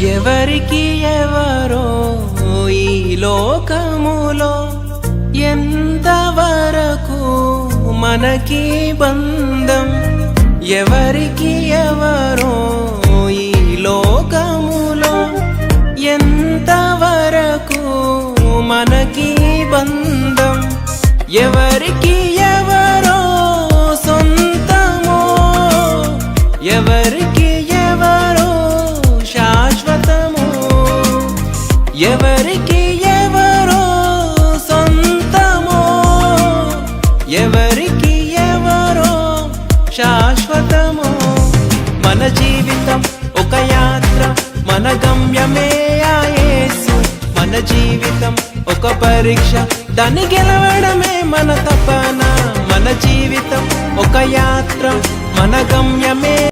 ఎవరికి ఎవరో ఈ లోకములో ఎంతవరకు మనకి బంధం, ఎవరికి ఎవరో ఈ లోకములో ఎంతవరకు మనకి బంధం, ఎవరికి ఎవరో సొంతమో, ఎవరికి ఎవరో శాశ్వతమో, ఎవరికి ఎవరో సొంతమో, ఎవరికి ఎవరో శాశ్వతమో. మన జీవితం ఒక యాత్ర, మన గమ్యమే ఆ యేసు. మన జీవితం ఒక పరీక్ష, దాన్ని గెలవడమే మన తపన. మన జీవితం ఒక యాత్ర, మన గమ్యమే